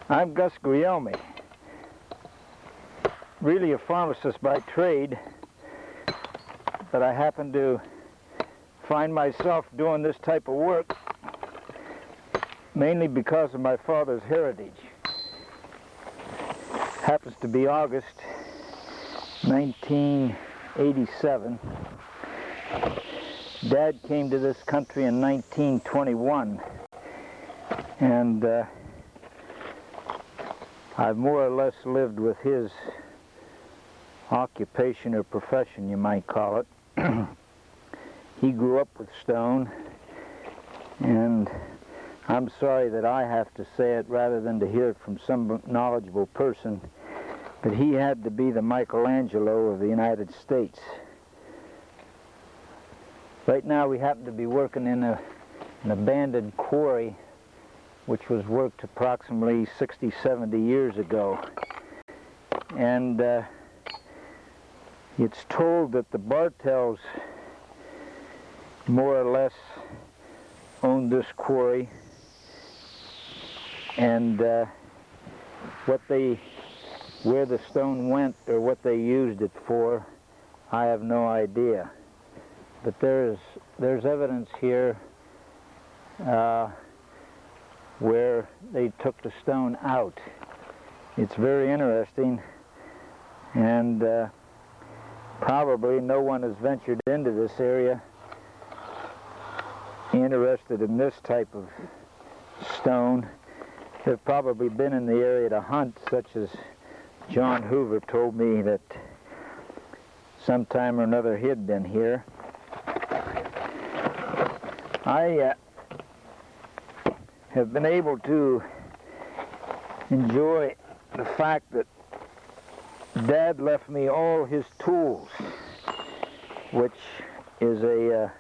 I'm Gus Gugliemi, really a pharmacist by trade, but I happen to find myself doing this type of work mainly because of my father's heritage. Happens to be August 1987. Dad came to this country in 1921, and I've more or less lived with his occupation or profession, you might call it. He grew up with stone, and I'm sorry that I have to say it rather than to hear it from some knowledgeable person, but he had to be the Michelangelo of the United States. Right now we happen to be working in an abandoned quarry which was worked approximately 60, 70 years ago. And it's told that the Bartels more or less owned this quarry, and where the stone went or what they used it for, I have no idea. But there's evidence here where they took the stone out. It's very interesting, and probably no one has ventured into this area interested in this type of stone. They've probably been in the area to hunt, such as John Hoover told me that sometime or another he'd been here. I have been able to enjoy the fact that Dad left me all his tools, which is a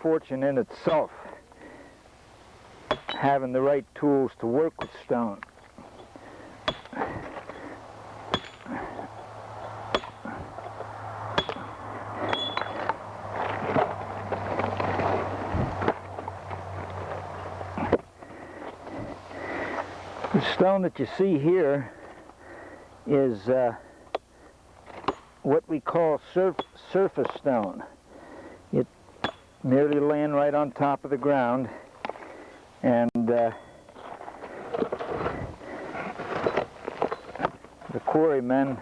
fortune in itself, having the right tools to work with stone. The stone that you see here is what we call surface stone. It merely laying right on top of the ground, and the quarrymen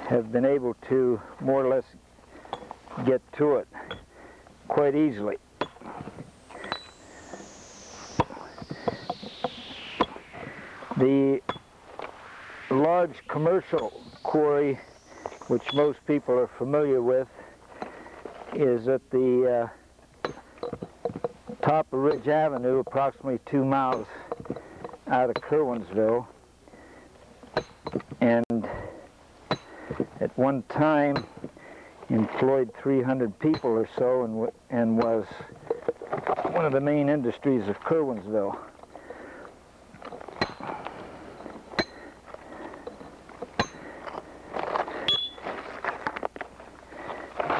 have been able to more or less get to it quite easily. The large commercial quarry, which most people are familiar with, is at the top of Ridge Avenue, approximately 2 miles out of Curwensville, and at one time employed 300 people or so, and was one of the main industries of Curwensville.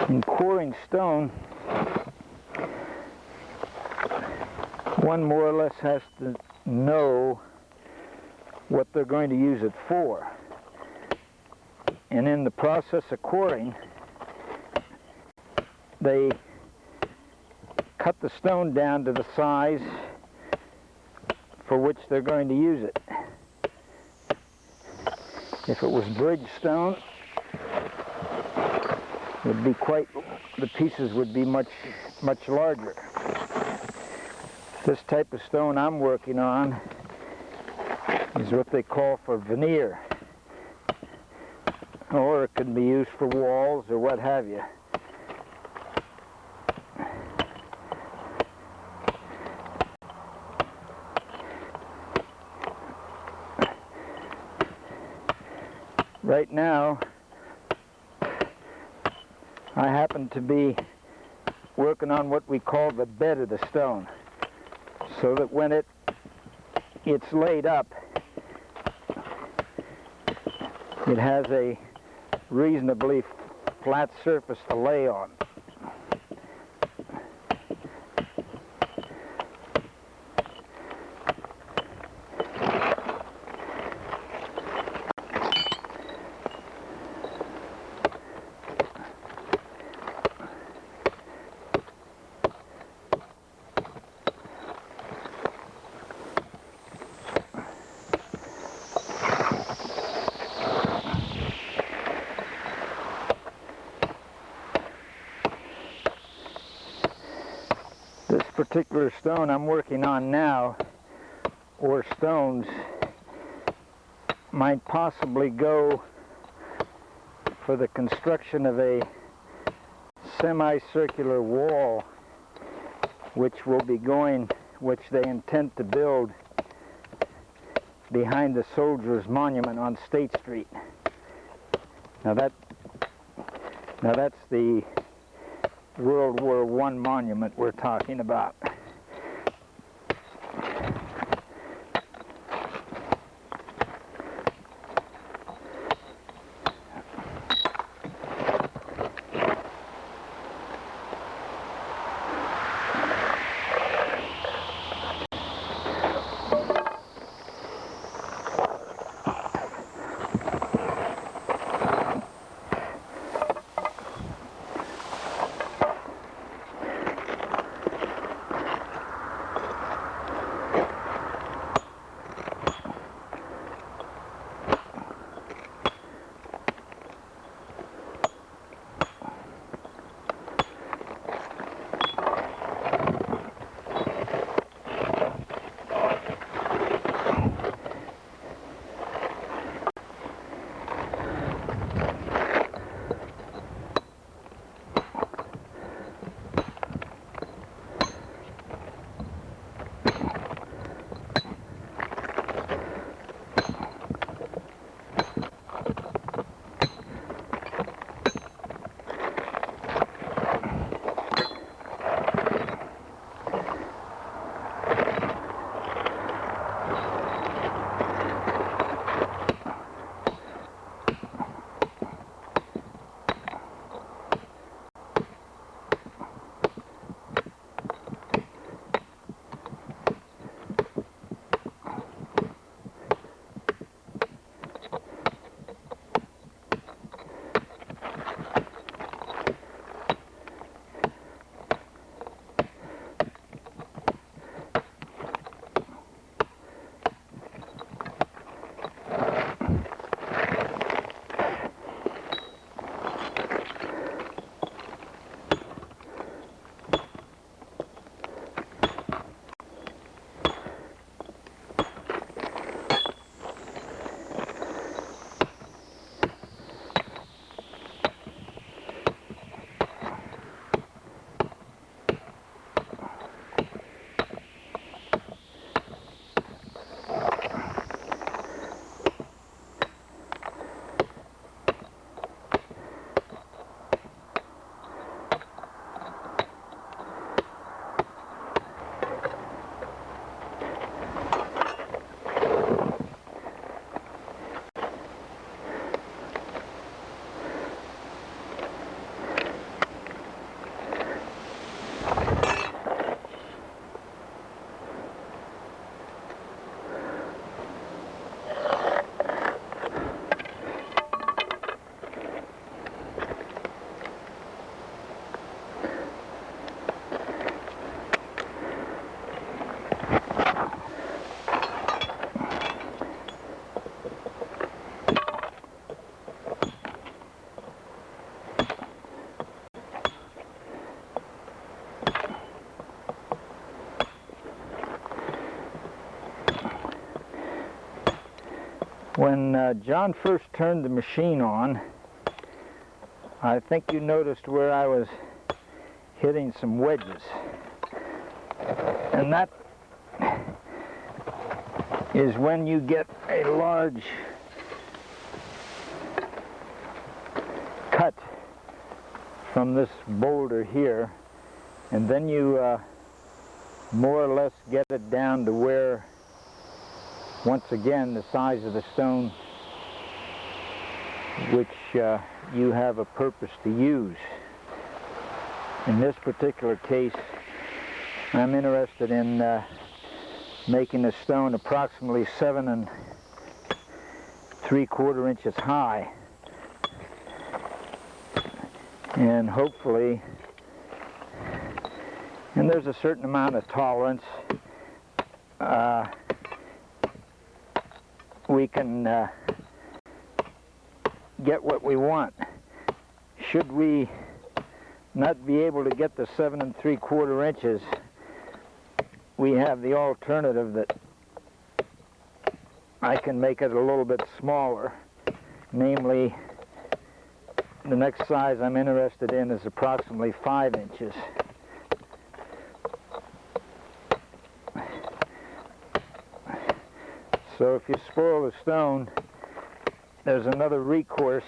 In quarrying stone, one more or less has to know what they're going to use it for. And in the process of quarrying, they cut the stone down to the size for which they're going to use it. If it was bridge stone, would be the pieces would be much larger. This type of stone I'm working on is what they call for veneer, or it can be used for walls or what have you. Right now, I happen to be working on what we call the bed of the stone, so that when it's laid up, it has a reasonably flat surface to lay on. particular stone I'm working on now, or stones, might possibly go for the construction of a semicircular wall which they intend to build behind the Soldiers Monument on State Street. Now that's the World War I monument we're talking about. When John first turned the machine on, I think you noticed where I was hitting some wedges. And that is when you get a large cut from this boulder here, and then you more or less get it down to where, once again, the size of the stone which you have a purpose to use. In this particular case, I'm interested in making the stone approximately 7 3/4 inches high, and hopefully, and there's a certain amount of tolerance, we can get what we want. Should we not be able to get the 7 3/4 inches, we have the alternative that I can make it a little bit smaller. Namely, the next size I'm interested in is approximately 5 inches. So if you spoil the stone, there's another recourse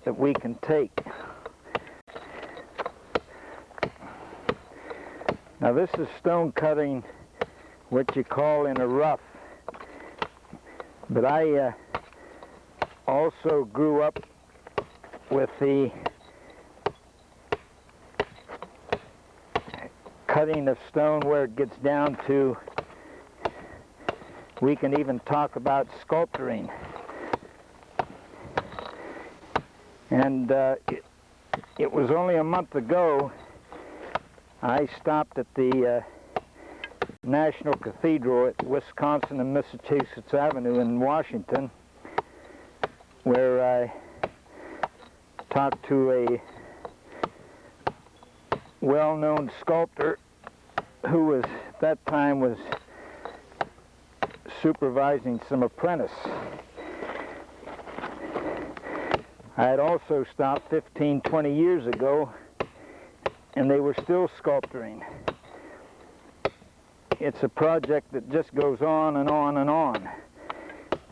that we can take. Now this is stone cutting, what you call in a rough. But I also grew up with the cutting of stone where it gets down to, we can even talk about sculpturing. And it was only a month ago I stopped at the National Cathedral at Wisconsin and Massachusetts Avenue in Washington, where I talked to a well-known sculptor who was, at that time, was supervising some apprentice. I had also stopped 15, 20 years ago, and they were still sculpturing. It's a project that just goes on and on and on.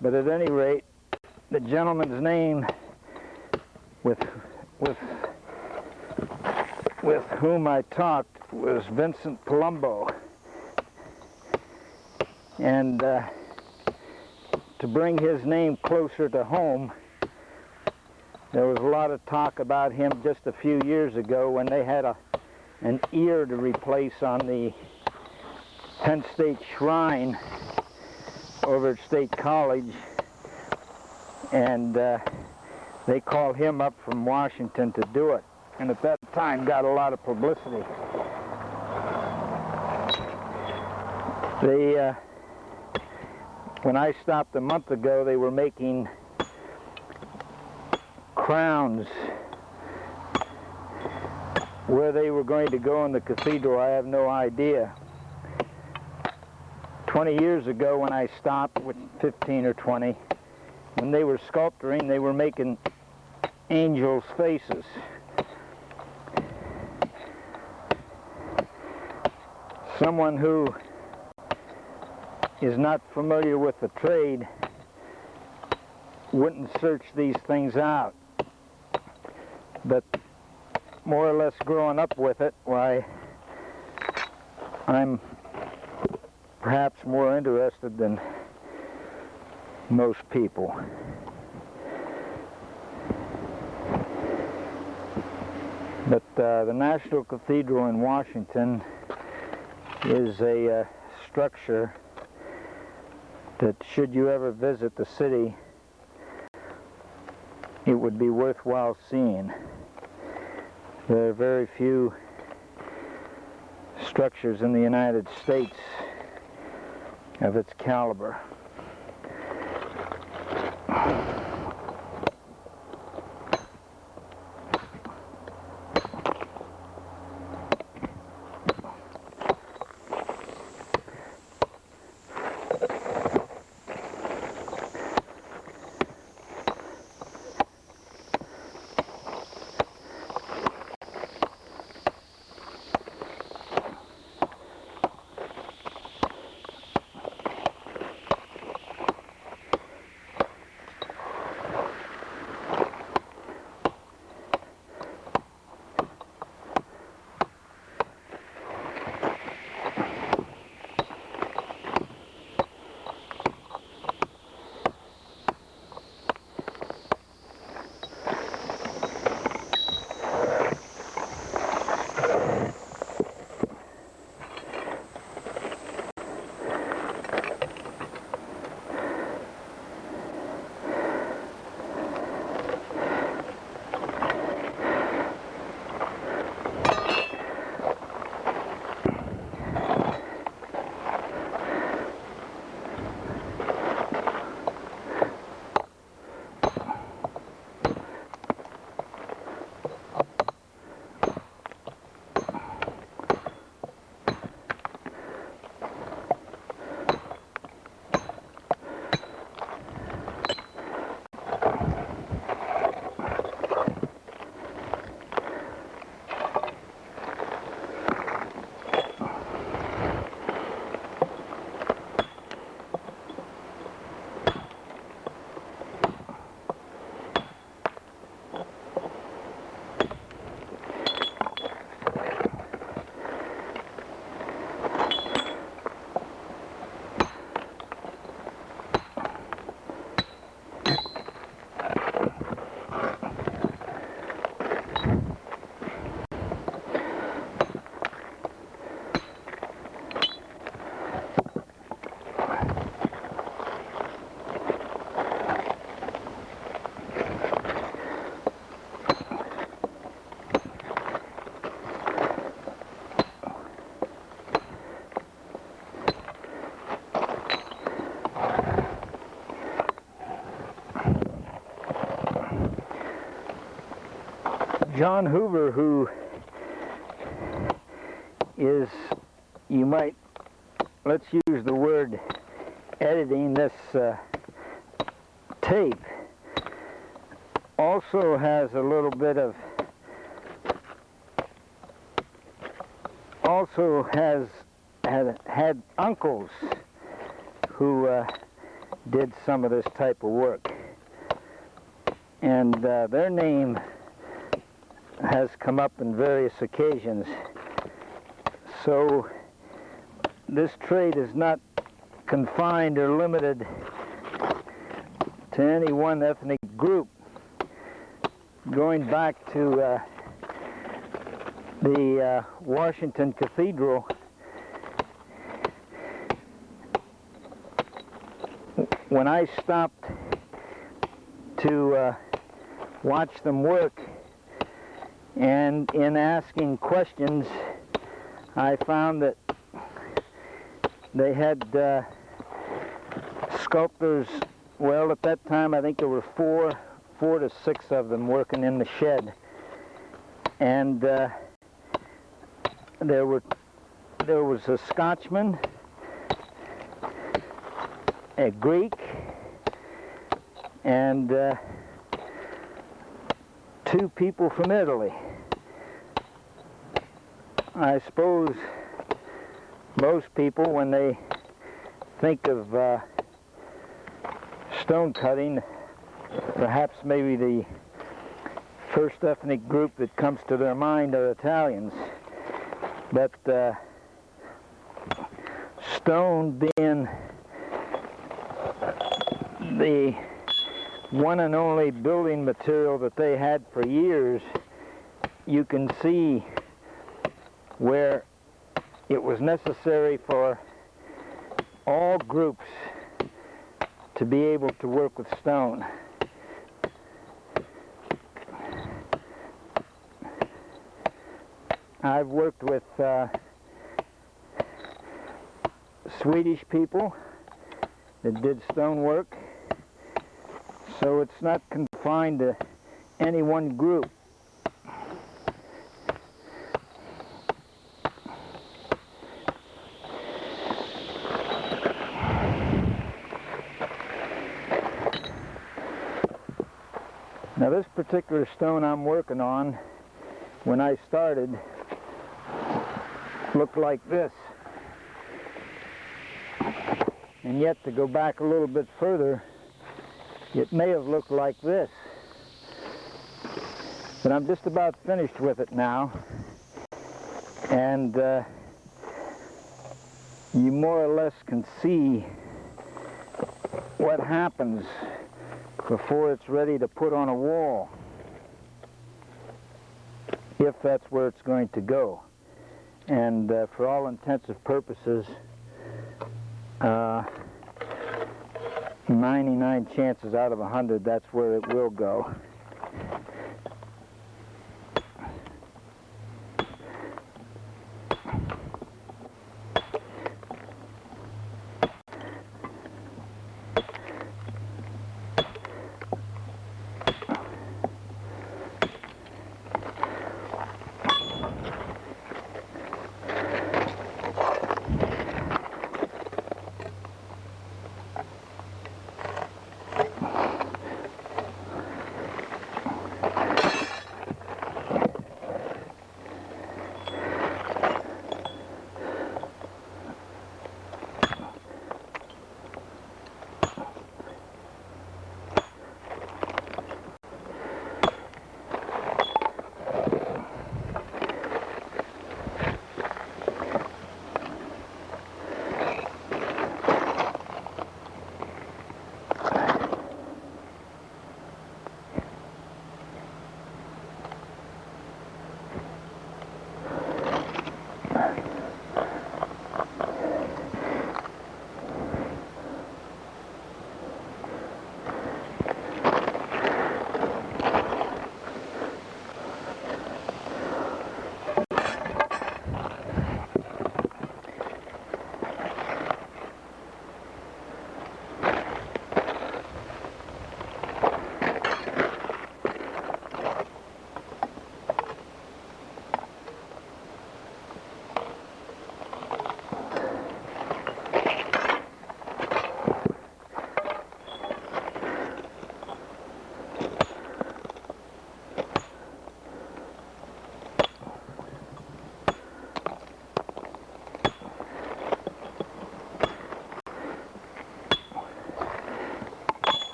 But at any rate, the gentleman's name with whom I talked was Vincent Palumbo. And to bring his name closer to home, there was a lot of talk about him just a few years ago when they had an ear to replace on the Penn State Shrine over at State College, and they called him up from Washington to do it, and at that time got a lot of publicity. When I stopped a month ago, they were making crowns. Where they were going to go in the cathedral, I have no idea. 20 years ago when I stopped, with 15 or 20, when they were sculpturing, they were making angels' faces. Someone who is not familiar with the trade wouldn't search these things out. But more or less growing up with it, why, I'm perhaps more interested than most people. But the National Cathedral in Washington is a structure that, should you ever visit the city, it would be worthwhile seeing. There are very few structures in the United States of its caliber. John Hoover, who is, you might, let's use the word, editing this tape, also has a little bit of, also has had uncles who did some of this type of work, and their name has come up in various occasions. So this trade is not confined or limited to any one ethnic group. Going back to the Washington Cathedral, when I stopped to watch them work, and in asking questions, I found that they had sculptors. Well, at that time, I think there were four to six of them working in the shed, and there was a Scotchman, a Greek, and two people from Italy. I suppose most people, when they think of stone cutting, perhaps maybe the first ethnic group that comes to their mind are Italians. But stone being the one and only building material that they had for years, you can see where it was necessary for all groups to be able to work with stone. I've worked with Swedish people that did stone work, so it's not confined to any one group. Now this particular stone I'm working on, when I started, looked like this. And yet, to go back a little bit further, it may have looked like this. But I'm just about finished with it now. And you more or less can see what happens before it's ready to put on a wall, if that's where it's going to go. And for all intents and purposes, 99 chances out of 100, that's where it will go.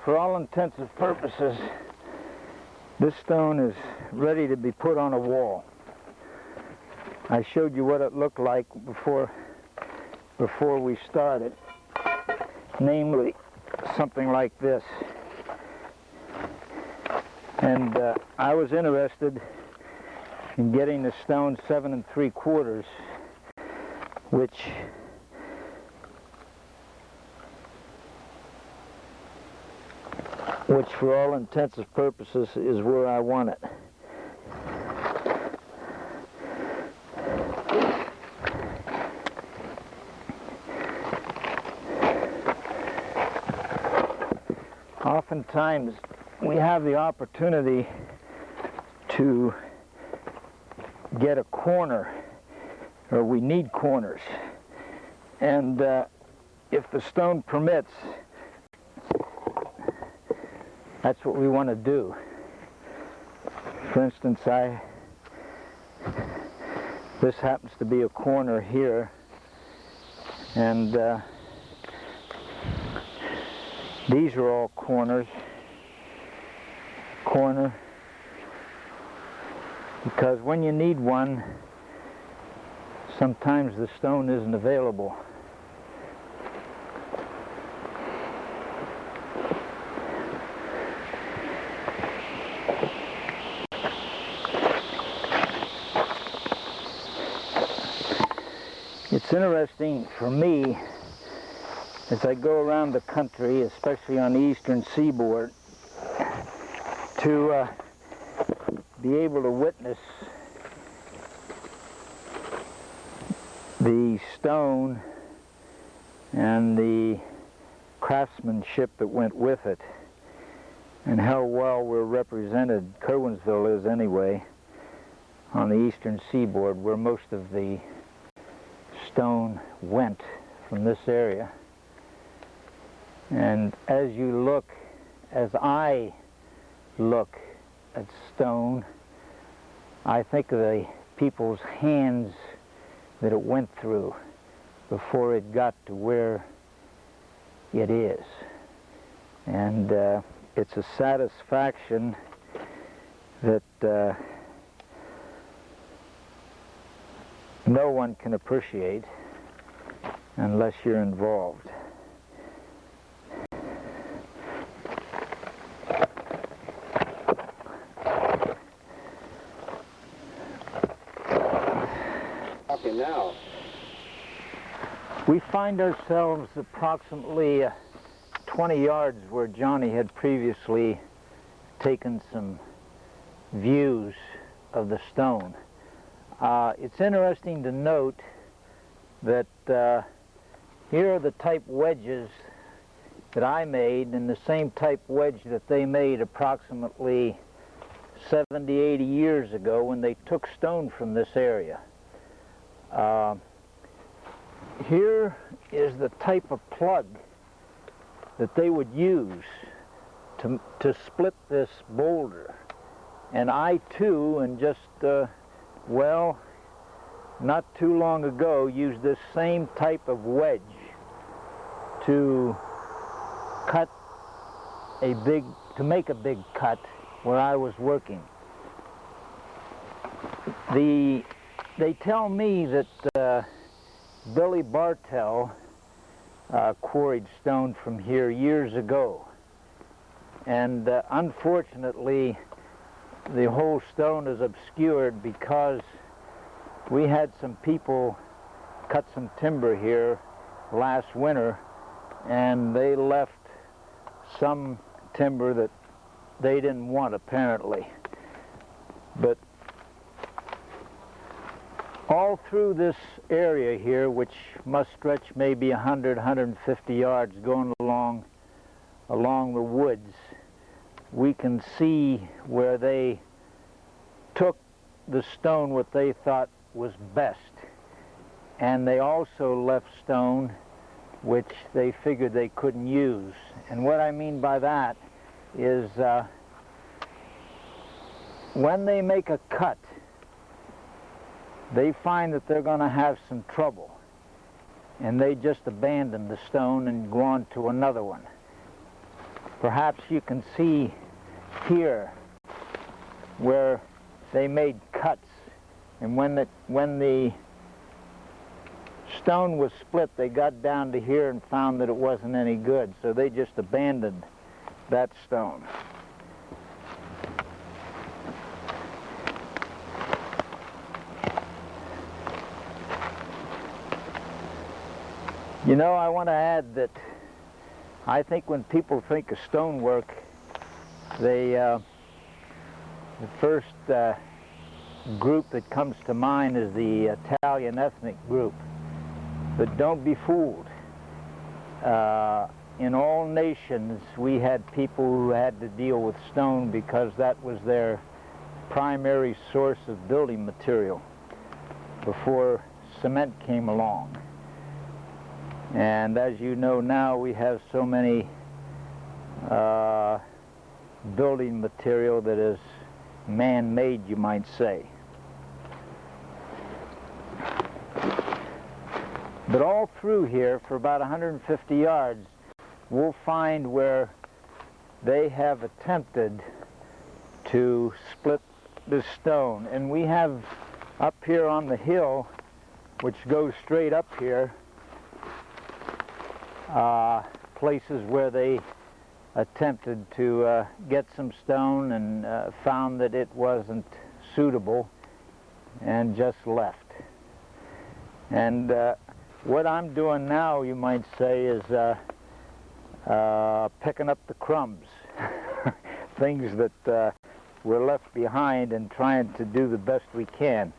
for all intents and purposes, this stone is ready to be put on a wall. I showed you what it looked like before we started, namely something like this. And I was interested in getting the stone 7 3/4, which for all intents and purposes is where I want it. Oftentimes we have the opportunity to get a corner, or we need corners, and if the stone permits, that's what we want to do. For instance, this happens to be a corner here, and these are all corner, because when you need one, sometimes the stone isn't available. It's interesting for me as I go around the country, especially on the eastern seaboard, to be able to witness the stone and the craftsmanship that went with it, and how well we're represented, Curwensville is anyway, on the eastern seaboard, where most of the stone went from this area. And as I look at stone, I think of the people's hands that it went through before it got to where it is. And it's a satisfaction that no one can appreciate unless you're involved. Now, we find ourselves approximately 20 yards where Johnny had previously taken some views of the stone. It's interesting to note that here are the type wedges that I made, and the same type wedge that they made approximately 70, 80 years ago when they took stone from this area. Here is the type of plug that they would use to split this boulder. And I too, and just, well, not too long ago, used this same type of wedge to make a big cut where I was working. They tell me that Billy Bartell quarried stone from here years ago, and unfortunately the whole stone is obscured because we had some people cut some timber here last winter, and they left some timber that they didn't want, apparently. But all through this area here, which must stretch maybe 100, 150 yards going along the woods, we can see where they took the stone what they thought was best. And they also left stone which they figured they couldn't use. And what I mean by that is when they make a cut, they find that they're going to have some trouble, and they just abandon the stone and go on to another one. perhaps you can see here where they made cuts, and when the stone was split, they got down to here and found that it wasn't any good, so they just abandoned that stone. You know, I want to add that I think when people think of stonework, the first group that comes to mind is the Italian ethnic group. But don't be fooled. In all nations, we had people who had to deal with stone because that was their primary source of building material before cement came along. And as you know now, we have so many building material that is man-made, you might say. But all through here, for about 150 yards, we'll find where they have attempted to split the stone. And we have up here on the hill, which goes straight up here, places where they attempted to get some stone and found that it wasn't suitable and just left. And what I'm doing now, you might say, is picking up the crumbs, things that were left behind, and trying to do the best we can.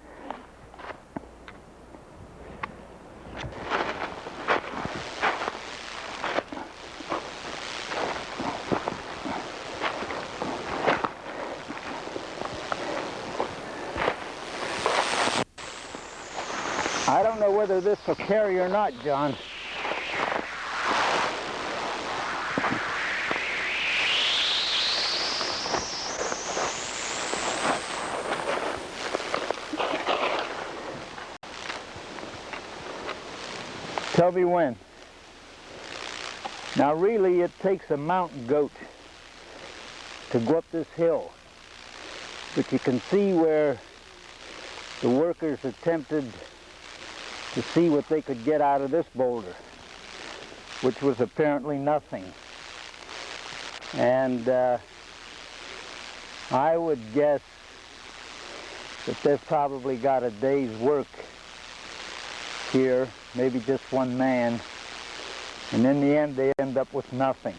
I don't know whether this will carry or not, John. Tell me when. Now really, it takes a mountain goat to go up this hill. But you can see where the workers attempted to see what they could get out of this boulder, which was apparently nothing. And I would guess that they've probably got a day's work here, maybe just one man, and in the end they end up with nothing.